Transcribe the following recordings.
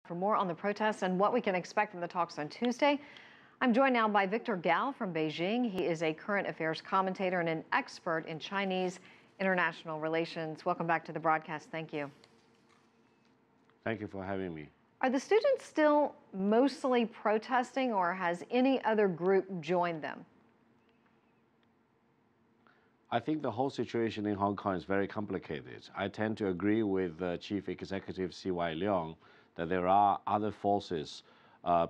For more on the protests and what we can expect from the talks on Tuesday, I'm joined now by Victor Gao from Beijing. He is a current affairs commentator and an expert in Chinese international relations. Welcome back to the broadcast. Thank you. Thank you for having me. Are the students still mostly protesting, or has any other group joined them? I think the whole situation in Hong Kong is very complicated. I tend to agree with Chief Executive C.Y. Leung that there are other forces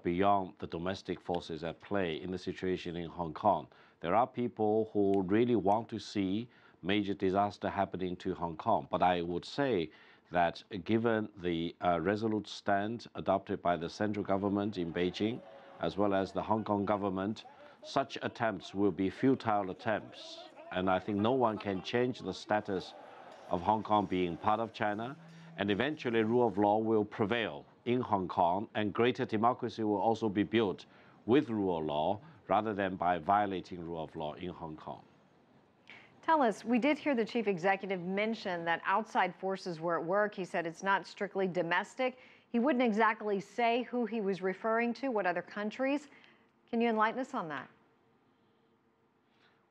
beyond the domestic forces at play in the situation in Hong Kong. There are people who really want to see major disaster happening to Hong Kong. But I would say that given the resolute stand adopted by the central government in Beijing, as well as the Hong Kong government, such attempts will be futile attempts. And I think no one can change the status of Hong Kong being part of China, and eventually rule of law will prevail in Hong Kong, and greater democracy will also be built with rule of law rather than by violating rule of law in Hong Kong. Tell us, we did hear the chief executive mention that outside forces were at work. He said it's not strictly domestic. He wouldn't exactly say who he was referring to, what other countries. Can you enlighten us on that?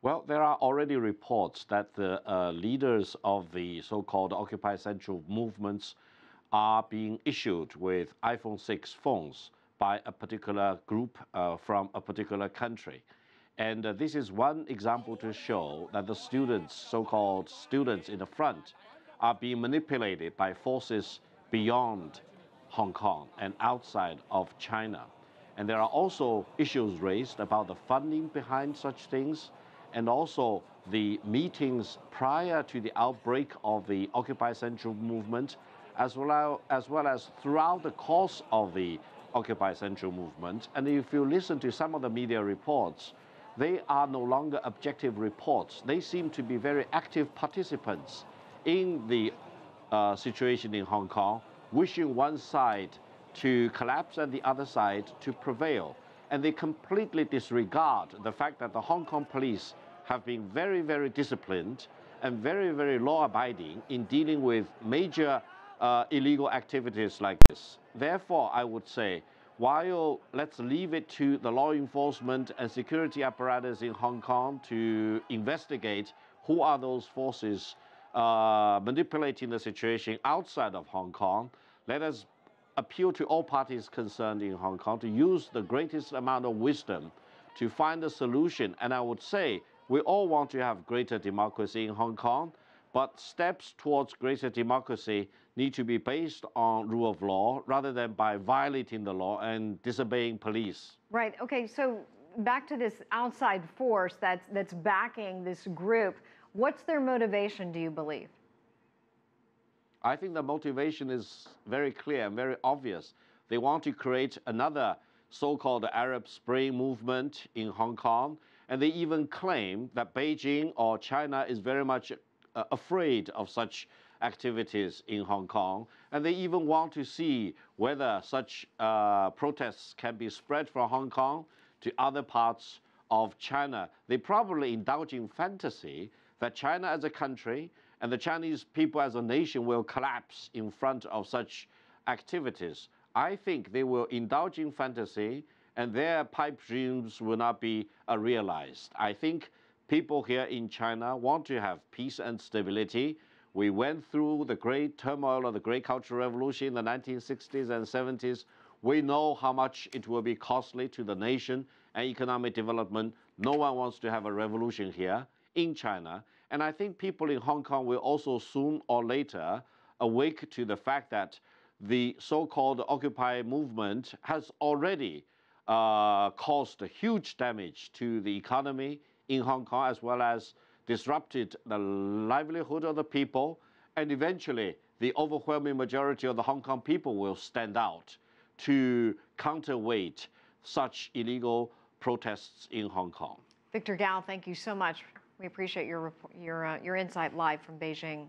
Well, there are already reports that the leaders of the so-called Occupy Central movements are being issued with iPhone 6 phones by a particular group from a particular country. And this is one example to show that the students, so-called students in the front, are being manipulated by forces beyond Hong Kong and outside of China. And there are also issues raised about the funding behind such things, and also the meetings prior to the outbreak of the Occupy Central movement, as well as throughout the course of the Occupy Central movement. And if you listen to some of the media reports, they are no longer objective reports. They seem to be very active participants in the situation in Hong Kong, wishing one side to collapse and the other side to prevail. And they completely disregard the fact that the Hong Kong police have been very, very disciplined and very, very law-abiding in dealing with major illegal activities like this. Therefore, I would say, while let's leave it to the law enforcement and security apparatus in Hong Kong to investigate who are those forces manipulating the situation outside of Hong Kong, let us appeal to all parties concerned in Hong Kong to use the greatest amount of wisdom to find a solution. And I would say we all want to have greater democracy in Hong Kong, but steps towards greater democracy need to be based on rule of law rather than by violating the law and disobeying police. Right. Okay. So back to this outside force that's backing this group. What's their motivation, do you believe? I think the motivation is very clear and very obvious. They want to create another so-called Arab Spring movement in Hong Kong, and they even claim that Beijing or China is very much afraid of such activities in Hong Kong, and they even want to see whether such protests can be spread from Hong Kong to other parts of China. They probably indulge in fantasy that China as a country and the Chinese people as a nation will collapse in front of such activities. I think they will indulge in fantasy and their pipe dreams will not be realized. I think people here in China want to have peace and stability. We went through the great turmoil of the Great Cultural Revolution in the 1960s and 70s. We know how much it will be costly to the nation and economic development. No one wants to have a revolution here in China. And I think people in Hong Kong will also soon or later awake to the fact that the so-called Occupy movement has already caused huge damage to the economy in Hong Kong, as well as disrupted the livelihood of the people. And eventually, the overwhelming majority of the Hong Kong people will stand out to counterweight such illegal protests in Hong Kong. Victor Gao, thank you so much. We appreciate your insight live from Beijing.